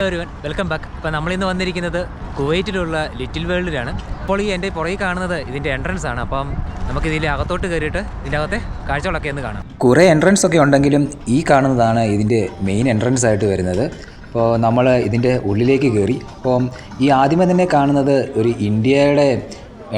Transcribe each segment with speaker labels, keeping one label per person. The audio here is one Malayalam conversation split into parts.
Speaker 1: Welcome back. അപ്പോൾ നമ്മളിന്ന് വന്നിരിക്കുന്നത് കുവൈറ്റിലുള്ള ലിറ്റിൽ വേൾഡിലാണ്. അപ്പോൾ ഈ എൻ്റെ പുറകെ കാണുന്നത് ഇതിൻ്റെ എൻട്രൻസ് ആണ്. അപ്പം നമുക്ക് ഇതിൻ്റെ അകത്തോട്ട് കയറിയിട്ട് ഇതിൻ്റെ അകത്തെ കാഴ്ചകളൊക്കെ ഒന്ന് കാണാം. കുറേ എൻട്രൻസ് ഒക്കെ ഉണ്ടെങ്കിലും ഈ കാണുന്നതാണ് ഇതിൻ്റെ മെയിൻ എൻട്രൻസ് ആയിട്ട് വരുന്നത്. അപ്പോൾ നമ്മൾ ഇതിൻ്റെ ഉള്ളിലേക്ക് കയറി. അപ്പോൾ ഈ ആദ്യമേ തന്നെ കാണുന്നത് ഒരു ഇന്ത്യയുടെ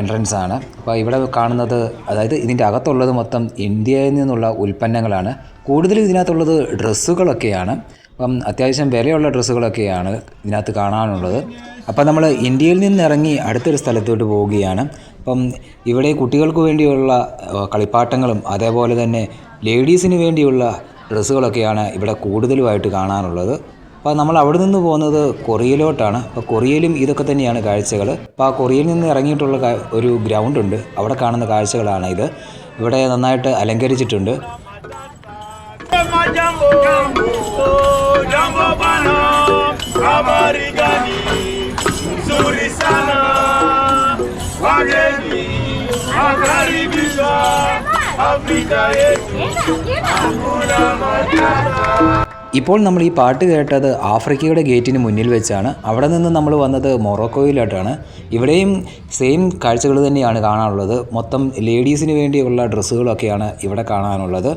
Speaker 1: എൻട്രൻസ് ആണ്. അപ്പോൾ ഇവിടെ കാണുന്നത്, അതായത് ഇതിൻ്റെ അകത്തുള്ളത് മൊത്തം ഇന്ത്യയിൽ നിന്നുള്ള ഉൽപ്പന്നങ്ങളാണ്. കൂടുതലും ഇതിനകത്തുള്ളത് ഡ്രസ്സുകളൊക്കെയാണ്. അപ്പം അത്യാവശ്യം വിലയുള്ള ഡ്രസ്സുകളൊക്കെയാണ് ഇതിനകത്ത് കാണാനുള്ളത്. അപ്പം നമ്മൾ ഇന്ത്യയിൽ നിന്നിറങ്ങി അടുത്തൊരു സ്ഥലത്തോട്ട് പോവുകയാണ്. അപ്പം ഇവിടെ കുട്ടികൾക്ക് വേണ്ടിയുള്ള കളിപ്പാട്ടങ്ങളും അതേപോലെ തന്നെ ലേഡീസിന് വേണ്ടിയുള്ള ഡ്രസ്സുകളൊക്കെയാണ് ഇവിടെ കൂടുതലുമായിട്ട് കാണാനുള്ളത്. അപ്പോൾ നമ്മൾ അവിടെ നിന്ന് പോകുന്നത് കൊറിയയിലോട്ടാണ്. അപ്പോൾ കൊറിയയിലും ഇതൊക്കെ തന്നെയാണ് കാഴ്ചകൾ. അപ്പോൾ ആ കൊറിയയിൽ നിന്ന് ഇറങ്ങിയിട്ടുള്ള ഒരു ഗ്രൗണ്ട് ഉണ്ട്, അവിടെ കാണുന്ന കാഴ്ചകളാണ് ഇത്. ഇവിടെ നന്നായിട്ട് അലങ്കരിച്ചിട്ടുണ്ട്. Jambo bana, habari gani? Nzuri sana. Wageni, makaribisha Afrika yetu. Hakuna matata. ഇപ്പോൾ നമ്മൾ ഈ പാട്ട് കേട്ടത് ആഫ്രിക്കയുടെ ഗേറ്റിന് മുന്നിൽ വെച്ചാണ്. അവിടെ നിന്ന് നമ്മൾ വന്നത് മൊറോക്കോയിലോട്ടാണ്. ഇവിടെയും സെയിം കാഴ്ചകൾ തന്നെയാണ് കാണാനുള്ളത്. മൊത്തം ലേഡീസിന് വേണ്ടിയുള്ള ഡ്രസ്സുകളൊക്കെയാണ് ഇവിടെ കാണാനുള്ളത്.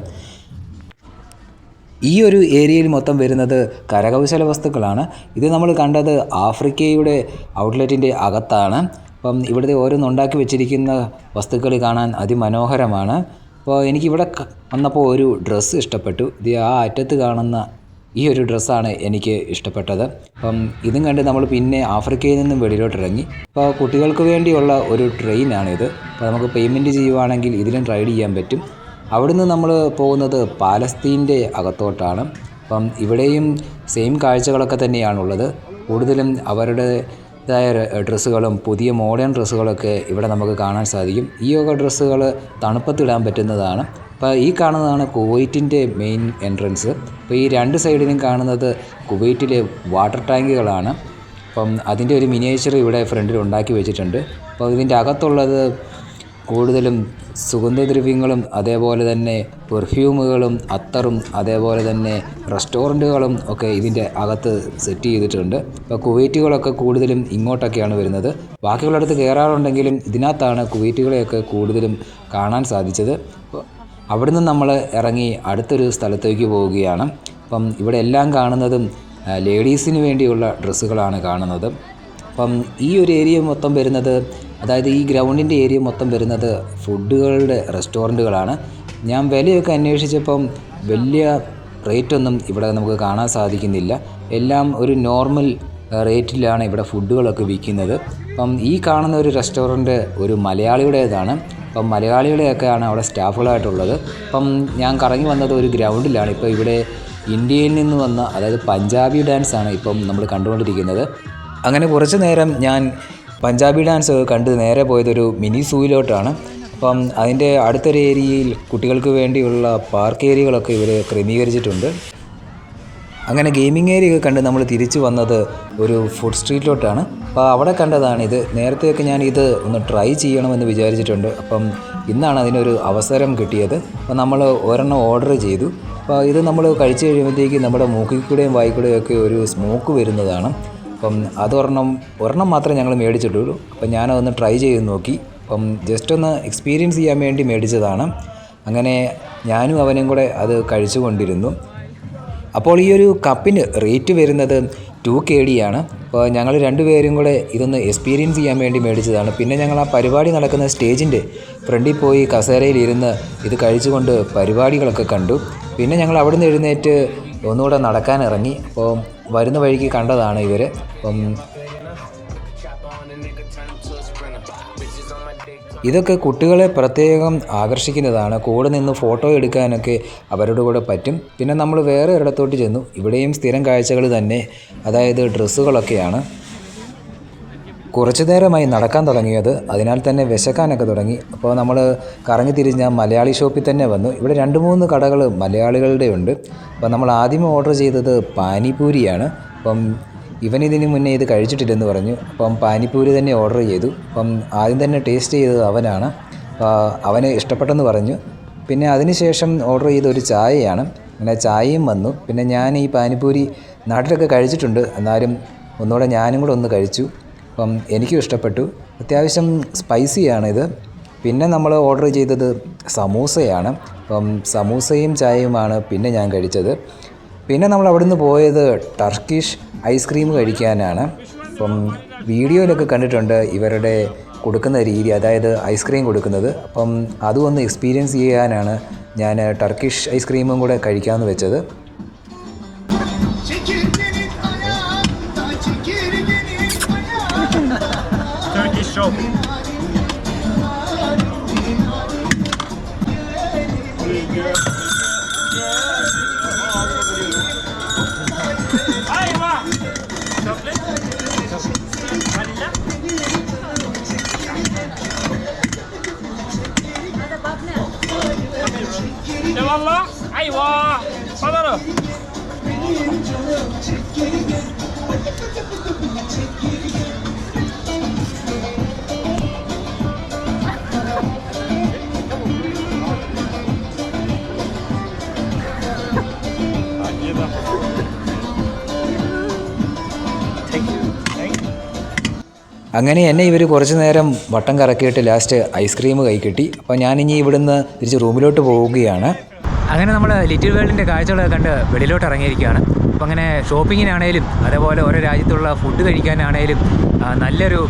Speaker 1: ഈ ഒരു ഏരിയയിൽ മൊത്തം വരുന്നത് കരകൗശല വസ്തുക്കളാണ്. ഇത് നമ്മൾ കണ്ടത് ആഫ്രിക്കയുടെ ഔട്ട്ലെറ്റിൻ്റെ അകത്താണ്. അപ്പം ഇവിടുത്തെ ഓരോന്നുണ്ടാക്കി വെച്ചിരിക്കുന്ന വസ്തുക്കൾ കാണാൻ അതിമനോഹരമാണ്. അപ്പോൾ എനിക്കിവിടെ വന്നപ്പോൾ ഒരു ഡ്രസ്സ് ഇഷ്ടപ്പെട്ടു. ഇത് ആ അറ്റത്ത് കാണുന്ന ഈ ഒരു ഡ്രസ്സാണ് എനിക്ക് ഇഷ്ടപ്പെട്ടത്. അപ്പം ഇതും കണ്ട് നമ്മൾ പിന്നെ ആഫ്രിക്കയിൽ നിന്നും വെളിയിലോട്ടിറങ്ങി. അപ്പോൾ കുട്ടികൾക്ക് വേണ്ടിയുള്ള ഒരു ട്രെയിനാണിത്. അപ്പോൾ നമുക്ക് പേയ്മെൻറ്റ് ചെയ്യുവാണെങ്കിൽ ഇതിലും റൈഡ് ചെയ്യാൻ പറ്റും. അവിടുന്ന് നമ്മൾ പോകുന്നത് പാലസ്തീൻ്റെ അകത്തോട്ടാണ്. അപ്പം ഇവിടെയും സെയിം കാഴ്ചകളൊക്കെ തന്നെയാണുള്ളത്. കൂടുതലും അവരുടേതായ ഡ്രസ്സുകളും പുതിയ മോഡേൺ ഡ്രസ്സുകളൊക്കെ ഇവിടെ നമുക്ക് കാണാൻ സാധിക്കും. ഈ വക ഡ്രസ്സുകൾ തണുപ്പത്തിടാൻ പറ്റുന്നതാണ്. അപ്പോൾ ഈ കാണുന്നതാണ് കുവൈറ്റിൻ്റെ മെയിൻ എൻട്രൻസ്. അപ്പോൾ ഈ രണ്ട് സൈഡിലും കാണുന്നത് കുവൈറ്റിലെ വാട്ടർ ടാങ്കുകളാണ്. അപ്പം അതിൻ്റെ ഒരു മിനിയേച്ചർ ഇവിടെ ഫ്രണ്ടിൽ ഉണ്ടാക്കി വെച്ചിട്ടുണ്ട്. അപ്പോൾ ഇതിൻ്റെ അകത്തുള്ളത് കൂടുതലും സുഗന്ധദ്രവ്യങ്ങളും അതേപോലെ തന്നെ പെർഫ്യൂമുകളും അത്തറും അതേപോലെ തന്നെ റെസ്റ്റോറൻറ്റുകളും ഒക്കെ ഇതിൻ്റെ അകത്ത് സെറ്റ് ചെയ്തിട്ടുണ്ട്. അപ്പോൾ കുവൈറ്റുകളൊക്കെ കൂടുതലും ഇങ്ങോട്ടൊക്കെയാണ് വരുന്നത്. ബാക്കിയുള്ളിടത്ത് കയറാറുണ്ടെങ്കിലും ഇതിനകത്താണ് കുവൈറ്റുകളെയൊക്കെ കൂടുതലും കാണാൻ സാധിച്ചത്. അവിടുന്ന് നമ്മൾ ഇറങ്ങി അടുത്തൊരു സ്ഥലത്തേക്ക് പോവുകയാണ്. അപ്പം ഇവിടെ എല്ലാം കാണുന്നതും ലേഡീസിന് വേണ്ടിയുള്ള ഡ്രസ്സുകളാണ് കാണുന്നത്. അപ്പം ഈ ഒരു ഏരിയ മൊത്തം വരുന്നത്, അതായത് ഈ ഗ്രൗണ്ടിൻ്റെ ഏരിയ മൊത്തം വരുന്നത് ഫുഡുകളുടെ റെസ്റ്റോറൻറ്റുകളാണ്. ഞാൻ വിലയൊക്കെ അന്വേഷിച്ചപ്പം വലിയ റേറ്റൊന്നും ഇവിടെ നമുക്ക് കാണാൻ സാധിക്കുന്നില്ല. എല്ലാം ഒരു നോർമൽ റേറ്റിലാണ് ഇവിടെ ഫുഡുകളൊക്കെ വിൽക്കുന്നത്. അപ്പം ഈ കാണുന്ന ഒരു റെസ്റ്റോറൻറ്റ് ഒരു മലയാളിയുടേതാണ്. അപ്പം മലയാളികളെയൊക്കെയാണ് അവിടെ സ്റ്റാഫുകളായിട്ടുള്ളത്. അപ്പം ഞാൻ കറങ്ങി വന്നത് ഒരു ഗ്രൗണ്ടിലാണ്. ഇപ്പോൾ ഇവിടെ ഇന്ത്യയിൽ നിന്ന് വന്ന, അതായത് പഞ്ചാബി ഡാൻസാണ് ഇപ്പം നമ്മൾ കണ്ടുകൊണ്ടിരിക്കുന്നത്. അങ്ങനെ കുറച്ച് നേരം ഞാൻ പഞ്ചാബി ഡാൻസ് കണ്ട് നേരെ പോയതൊരു മിനി സൂയിലോട്ടാണ്. അപ്പം അതിൻ്റെ അടുത്തൊരു ഏരിയയിൽ കുട്ടികൾക്ക് വേണ്ടിയുള്ള പാർക്ക് ഏരിയകളൊക്കെ ഇവർ ക്രമീകരിച്ചിട്ടുണ്ട്. അങ്ങനെ ഗെയിമിംഗ് ഏരിയയൊക്കെ കണ്ട് നമ്മൾ തിരിച്ചു വന്നത് ഒരു ഫുഡ് സ്ട്രീറ്റിലോട്ടാണ്. അപ്പോൾ അവിടെ കണ്ടതാണിത്. നേരത്തെയൊക്കെ ഞാൻ ഇത് ഒന്ന് ട്രൈ ചെയ്യണമെന്ന് വിചാരിച്ചിട്ടുണ്ട്. അപ്പം ഇന്നാണ് അതിനൊരു അവസരം കിട്ടിയത്. അപ്പോൾ നമ്മൾ ഒരെണ്ണം ഓർഡർ ചെയ്തു. അപ്പോൾ ഇത് നമ്മൾ കഴിച്ച് കഴിയുമ്പോഴത്തേക്ക് നമ്മുടെ മൂക്കിൽ കൂടെയും വായിക്കൂടെയും ഒക്കെ ഒരു സ്മോക്ക് വരുന്നതാണ്. അപ്പം ഒരെണ്ണം മാത്രമേ ഞങ്ങൾ മേടിച്ചിട്ടുള്ളൂ. അപ്പം ഞാനതൊന്ന് ട്രൈ ചെയ്ത് നോക്കി. അപ്പം ജസ്റ്റ് ഒന്ന് എക്സ്പീരിയൻസ് ചെയ്യാൻ വേണ്ടി മേടിച്ചതാണ്. അങ്ങനെ ഞാനും അവനും കൂടെ അത് കഴിച്ചു കൊണ്ടിരുന്നു. അപ്പോൾ ഈ ഒരു കപ്പിന് റേറ്റ് വരുന്നത് 2KD ആണ്. അപ്പോൾ ഞങ്ങൾ രണ്ടുപേരും കൂടെ ഇതൊന്ന് എക്സ്പീരിയൻസ് ചെയ്യാൻ വേണ്ടി മേടിച്ചതാണ്. പിന്നെ ഞങ്ങൾ ആ പരിപാടി നടക്കുന്ന സ്റ്റേജിൻ്റെ ഫ്രണ്ടിൽ പോയി കസേരയിലിരുന്ന് ഇത് കഴിച്ചുകൊണ്ട് പരിപാടികളൊക്കെ കണ്ടു. പിന്നെ ഞങ്ങൾ അവിടെ നിന്ന് എഴുന്നേറ്റ് ഒന്നുകൂടെ നടക്കാൻ ഇറങ്ങി. അപ്പോൾ വരുന്ന വഴിക്ക് കണ്ടതാണ് ഇവർ. അപ്പം ഇതൊക്കെ കുട്ടികളെ പ്രത്യേകം ആകർഷിക്കുന്നതാണ്. കൂടെ നിന്ന് ഫോട്ടോ എടുക്കാനൊക്കെ അവരുടെ കൂടെ പറ്റും. പിന്നെ നമ്മൾ വേറെ ഒരിടത്തോട്ട് ചെന്നു. ഇവിടെയും സ്ഥിരം കാഴ്ചകൾ തന്നെ, അതായത് ഡ്രസ്സുകളൊക്കെയാണ്. കുറച്ചു നേരമായി നടക്കാൻ തുടങ്ങിയത്, അതിനാൽ തന്നെ വിശക്കാനൊക്കെ തുടങ്ങി. അപ്പോൾ നമ്മൾ കറങ്ങി തിരിഞ്ഞ മലയാളി ഷോപ്പിൽ തന്നെ വന്നു. ഇവിടെ 2-3 കടകൾ മലയാളികളുടെ ഉണ്ട്. അപ്പോൾ നമ്മൾ ആദ്യം ഓർഡർ ചെയ്തത് പാനിപൂരിയാണ്. അപ്പം ഇവനിതിന് മുന്നേ ഇത് കഴിച്ചിട്ടില്ലെന്ന് പറഞ്ഞു. അപ്പം പാനിപൂരി തന്നെ ഓർഡർ ചെയ്തു. അപ്പം ആദ്യം തന്നെ ടേസ്റ്റ് ചെയ്തത് അവനാണ്. അവന് ഇഷ്ടപ്പെട്ടെന്ന് പറഞ്ഞു. പിന്നെ അതിന് ശേഷം ഓർഡർ ചെയ്ത ഒരു ചായയാണ്. അങ്ങനെ ചായയും വന്നു. പിന്നെ ഞാൻ ഈ പാനിപൂരി നാട്ടിലൊക്കെ കഴിച്ചിട്ടുണ്ട്, എന്നാലും ഒന്നുകൂടെ ഞാനും കൂടെ ഒന്ന് കഴിച്ചു. അപ്പം എനിക്കും ഇഷ്ടപ്പെട്ടു. അത്യാവശ്യം സ്പൈസിയാണിത്. പിന്നെ നമ്മൾ ഓർഡർ ചെയ്തത് സമൂസയാണ്. അപ്പം സമൂസയും ചായയുമാണ് പിന്നെ ഞാൻ കഴിച്ചത്. പിന്നെ നമ്മൾ അവിടുന്ന് പോയത് ടർക്കിഷ് ഐസ്ക്രീം കഴിക്കാനാണ്. അപ്പം വീഡിയോയിലൊക്കെ കണ്ടിട്ടുണ്ട് ഇവരുടെ കൊടുക്കുന്ന രീതി, അതായത് ഐസ്ക്രീം കൊടുക്കുന്നത്. അപ്പം അതും ഒന്ന് എക്സ്പീരിയൻസ് ചെയ്യാനാണ് ഞാൻ ടർക്കിഷ് ഐസ്ക്രീമും കൂടെ കഴിക്കാമെന്ന് വെച്ചത്.
Speaker 2: والله ايوه صدره
Speaker 1: അങ്ങനെ എന്നെ ഇവർ കുറച്ച് നേരം വട്ടം കറക്കിയിട്ട് ലാസ്റ്റ് ഐസ്ക്രീം കൈ കിട്ടി. അപ്പോൾ ഞാനിനി ഇവിടുന്ന് തിരിച്ച് റൂമിലോട്ട് പോവുകയാണ്. അങ്ങനെ നമ്മൾ ലിറ്റിൽ വേൾഡിൻ്റെ കാഴ്ചകളൊക്കെ കണ്ട് വെളിയിലോട്ട് ഇറങ്ങിയിരിക്കുകയാണ്. അപ്പോൾ അങ്ങനെ ഷോപ്പിങ്ങിനാണേലും അതേപോലെ ഓരോ രാജ്യത്തുള്ള ഫുഡ് കഴിക്കാനാണേലും നല്ലൊരു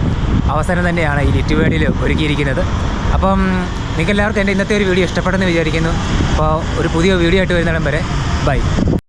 Speaker 1: അവസരം തന്നെയാണ് ഈ ലിറ്റിൽ വേൾഡിൽ ഒരുക്കിയിരിക്കുന്നത്. അപ്പം നിങ്ങൾക്ക് എല്ലാവർക്കും എൻ്റെ ഇന്നത്തെ ഒരു വീഡിയോ ഇഷ്ടപ്പെട്ടെന്ന് വിചാരിക്കുന്നു. അപ്പോൾ ഒരു പുതിയ വീഡിയോ ആയിട്ട് വരുന്നിടം വരെ ബൈ.